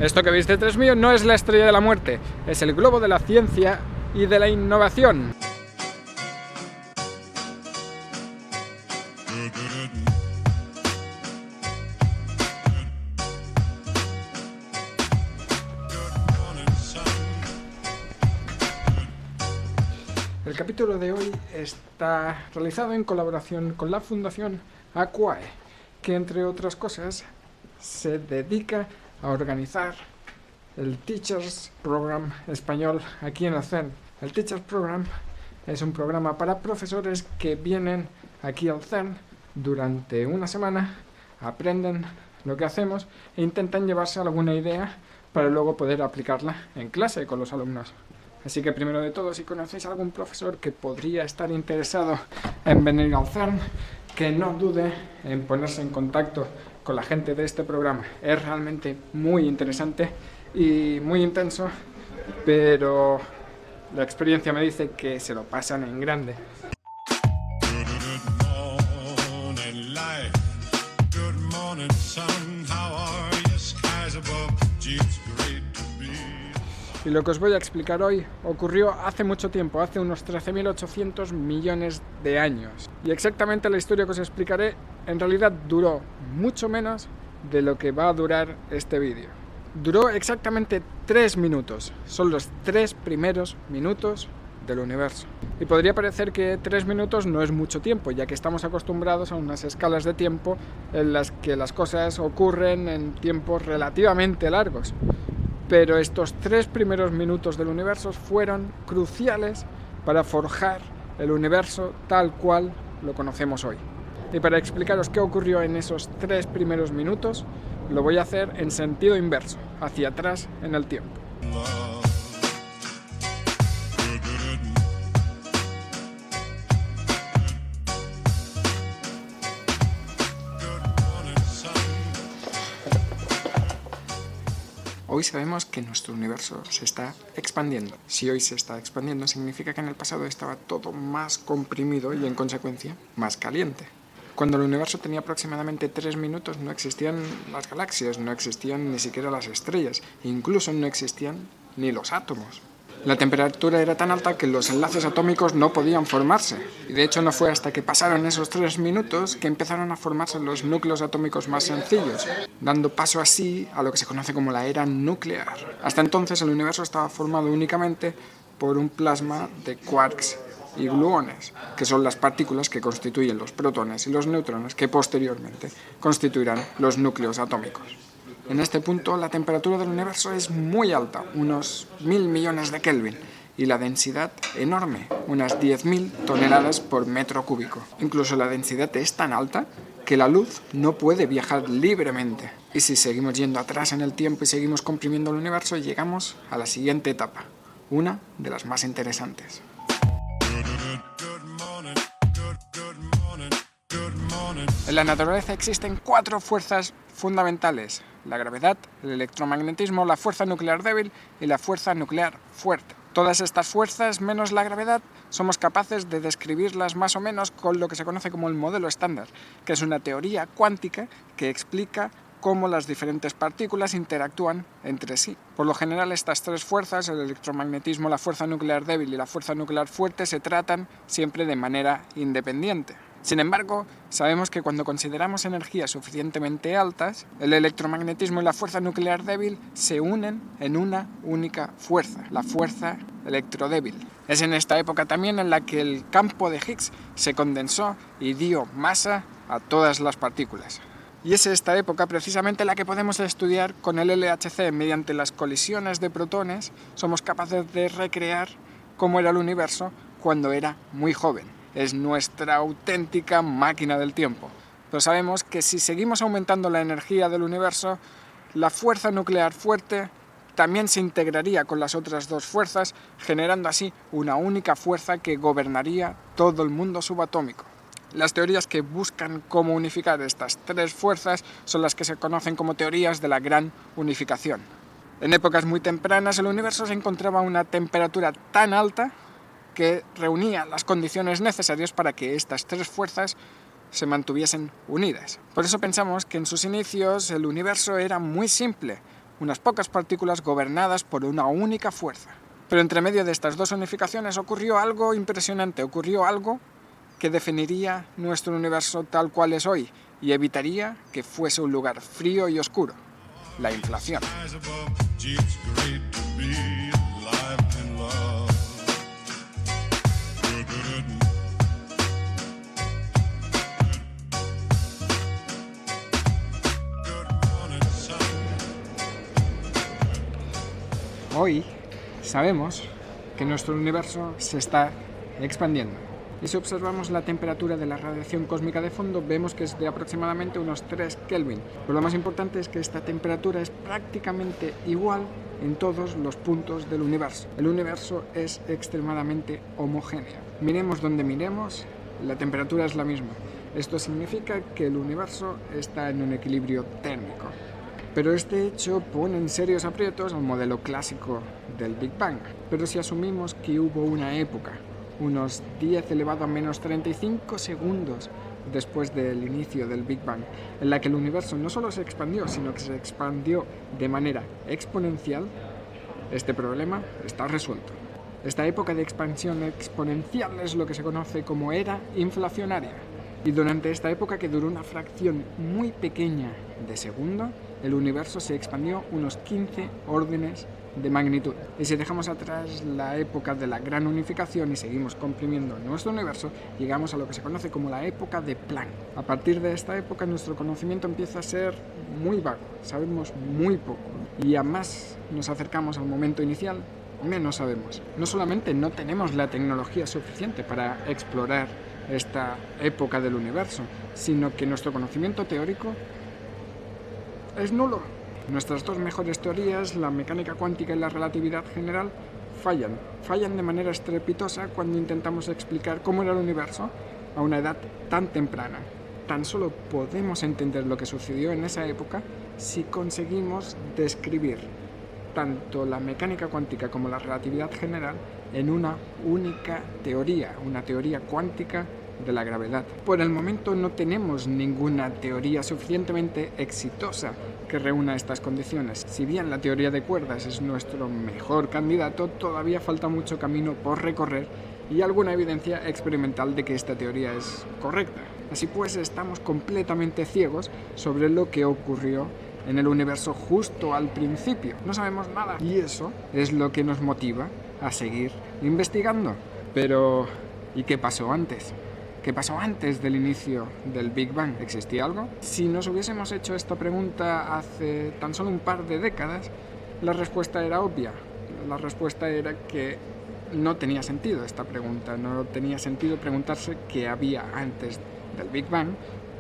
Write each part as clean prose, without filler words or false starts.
Esto que veis detrás mío no es la estrella de la muerte, es el globo de la ciencia y de la innovación. El capítulo de hoy está realizado en colaboración con la Fundación Aquae, que entre otras cosas se dedica a organizar el Teachers Program español aquí en el CERN. El Teachers Program es un programa para profesores que vienen aquí al CERN durante una semana, aprenden lo que hacemos e intentan llevarse alguna idea para luego poder aplicarla en clase con los alumnos. Así que primero de todo, si conocéis a algún profesor que podría estar interesado en venir al CERN, que no dude en ponerse en contacto con la gente de este programa. Es realmente muy interesante y muy intenso, pero la experiencia me dice que se lo pasan en grande. Y lo que os voy a explicar hoy ocurrió hace mucho tiempo, hace unos 13.800 millones de años. Y exactamente la historia que os explicaré en realidad duró mucho menos de lo que va a durar este vídeo. Duró exactamente 3 minutos, son los 3 primeros minutos del universo. Y podría parecer que 3 minutos no es mucho tiempo, ya que estamos acostumbrados a unas escalas de tiempo en las que las cosas ocurren en tiempos relativamente largos. Pero estos 3 primeros minutos del universo fueron cruciales para forjar el universo tal cual lo conocemos hoy. Y para explicaros qué ocurrió en esos 3 primeros minutos, lo voy a hacer en sentido inverso, hacia atrás en el tiempo. Hoy sabemos que nuestro universo se está expandiendo. Si hoy se está expandiendo, significa que en el pasado estaba todo más comprimido y, en consecuencia, más caliente. Cuando el universo tenía aproximadamente 3 minutos, no existían las galaxias, no existían ni siquiera las estrellas, incluso no existían ni los átomos. La temperatura era tan alta que los enlaces atómicos no podían formarse. Y de hecho no fue hasta que pasaron esos 3 minutos que empezaron a formarse los núcleos atómicos más sencillos, dando paso así a lo que se conoce como la era nuclear. Hasta entonces el universo estaba formado únicamente por un plasma de quarks y gluones, que son las partículas que constituyen los protones y los neutrones que posteriormente constituirán los núcleos atómicos. En este punto, la temperatura del universo es muy alta, unos 1.000 millones de Kelvin, y la densidad enorme, unas 10.000 toneladas por metro cúbico. Incluso la densidad es tan alta que la luz no puede viajar libremente. Y si seguimos yendo atrás en el tiempo y seguimos comprimiendo el universo, llegamos a la siguiente etapa, una de las más interesantes. En la naturaleza existen 4 fuerzas fundamentales: la gravedad, el electromagnetismo, la fuerza nuclear débil y la fuerza nuclear fuerte. Todas estas fuerzas, menos la gravedad, somos capaces de describirlas más o menos con lo que se conoce como el modelo estándar, que es una teoría cuántica que explica cómo las diferentes partículas interactúan entre sí. Por lo general, estas 3 fuerzas, el electromagnetismo, la fuerza nuclear débil y la fuerza nuclear fuerte, se tratan siempre de manera independiente. Sin embargo, sabemos que cuando consideramos energías suficientemente altas, el electromagnetismo y la fuerza nuclear débil se unen en una única fuerza, la fuerza electrodébil. Es en esta época también en la que el campo de Higgs se condensó y dio masa a todas las partículas. Y es esta época precisamente la que podemos estudiar con el LHC. Mediante las colisiones de protones somos capaces de recrear cómo era el universo cuando era muy joven. Es nuestra auténtica máquina del tiempo. Pero sabemos que si seguimos aumentando la energía del universo, la fuerza nuclear fuerte también se integraría con las otras 2 fuerzas, generando así una única fuerza que gobernaría todo el mundo subatómico. Las teorías que buscan cómo unificar estas 3 fuerzas son las que se conocen como teorías de la gran unificación. En épocas muy tempranas el universo se encontraba a una temperatura tan alta que reunía las condiciones necesarias para que estas 3 fuerzas se mantuviesen unidas. Por eso pensamos que en sus inicios el universo era muy simple, unas pocas partículas gobernadas por una única fuerza. Pero entre medio de estas dos unificaciones ocurrió algo impresionante, ocurrió algo que definiría nuestro universo tal cual es hoy y evitaría que fuese un lugar frío y oscuro: la inflación. Hoy sabemos que nuestro universo se está expandiendo. Y si observamos la temperatura de la radiación cósmica de fondo, vemos que es de aproximadamente unos 3 Kelvin. Pero lo más importante es que esta temperatura es prácticamente igual en todos los puntos del universo. El universo es extremadamente homogéneo. Miremos donde miremos, la temperatura es la misma. Esto significa que el universo está en un equilibrio térmico. Pero este hecho pone en serios aprietos al modelo clásico del Big Bang. Pero si asumimos que hubo una época, unos 10 elevado a menos 35 segundos después del inicio del Big Bang, en la que el universo no solo se expandió, sino que se expandió de manera exponencial, este problema está resuelto. Esta época de expansión exponencial es lo que se conoce como era inflacionaria. Y durante esta época, que duró una fracción muy pequeña de segundo, el universo se expandió unos 15 órdenes de magnitud. Y si dejamos atrás la época de la gran unificación y seguimos comprimiendo nuestro universo, llegamos a lo que se conoce como la época de Planck. A partir de esta época nuestro conocimiento empieza a ser muy vago, sabemos muy poco. Y a más nos acercamos al momento inicial, menos sabemos. No solamente no tenemos la tecnología suficiente para explorar esta época del universo, sino que nuestro conocimiento teórico es nulo. Nuestras dos mejores teorías, la mecánica cuántica y la relatividad general, fallan de manera estrepitosa cuando intentamos explicar cómo era el universo a una edad tan temprana. Tan solo podemos entender lo que sucedió en esa época si conseguimos describir tanto la mecánica cuántica como la relatividad general en una única teoría, una teoría cuántica de la gravedad. Por el momento no tenemos ninguna teoría suficientemente exitosa que reúna estas condiciones. Si bien la teoría de cuerdas es nuestro mejor candidato, todavía falta mucho camino por recorrer y alguna evidencia experimental de que esta teoría es correcta. Así pues, estamos completamente ciegos sobre lo que ocurrió en el universo justo al principio. No sabemos nada y eso es lo que nos motiva a seguir investigando. Pero, ¿y qué pasó antes? ¿Qué pasó antes del inicio del Big Bang? ¿Existía algo? Si nos hubiésemos hecho esta pregunta hace tan solo un par de décadas, la respuesta era obvia. La respuesta era que no tenía sentido esta pregunta. No tenía sentido preguntarse qué había antes del Big Bang,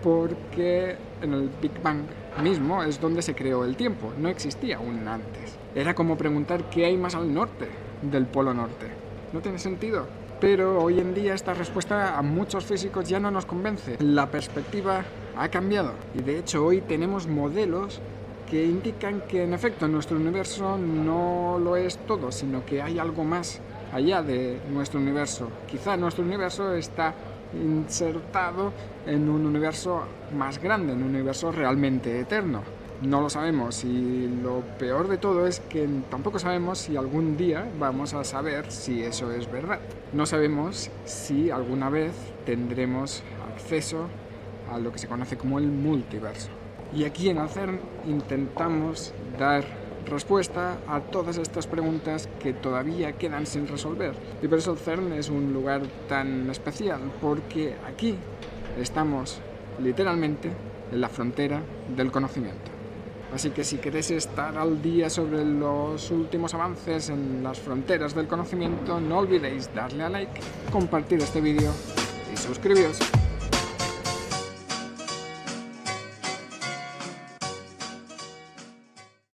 porque en el Big Bang mismo es donde se creó el tiempo. No existía un antes. Era como preguntar qué hay más al norte del Polo Norte. No tiene sentido. Pero hoy en día esta respuesta a muchos físicos ya no nos convence. La perspectiva ha cambiado y de hecho hoy tenemos modelos que indican que en efecto nuestro universo no lo es todo, sino que hay algo más allá de nuestro universo. Quizá nuestro universo está insertado en un universo más grande, en un universo realmente eterno. No lo sabemos y lo peor de todo es que tampoco sabemos si algún día vamos a saber si eso es verdad. No sabemos si alguna vez tendremos acceso a lo que se conoce como el multiverso. Y aquí en el CERN intentamos dar respuesta a todas estas preguntas que todavía quedan sin resolver. Y por eso el CERN es un lugar tan especial, porque aquí estamos literalmente en la frontera del conocimiento. Así que si queréis estar al día sobre los últimos avances en las fronteras del conocimiento, no olvidéis darle a like, compartir este vídeo y suscribiros.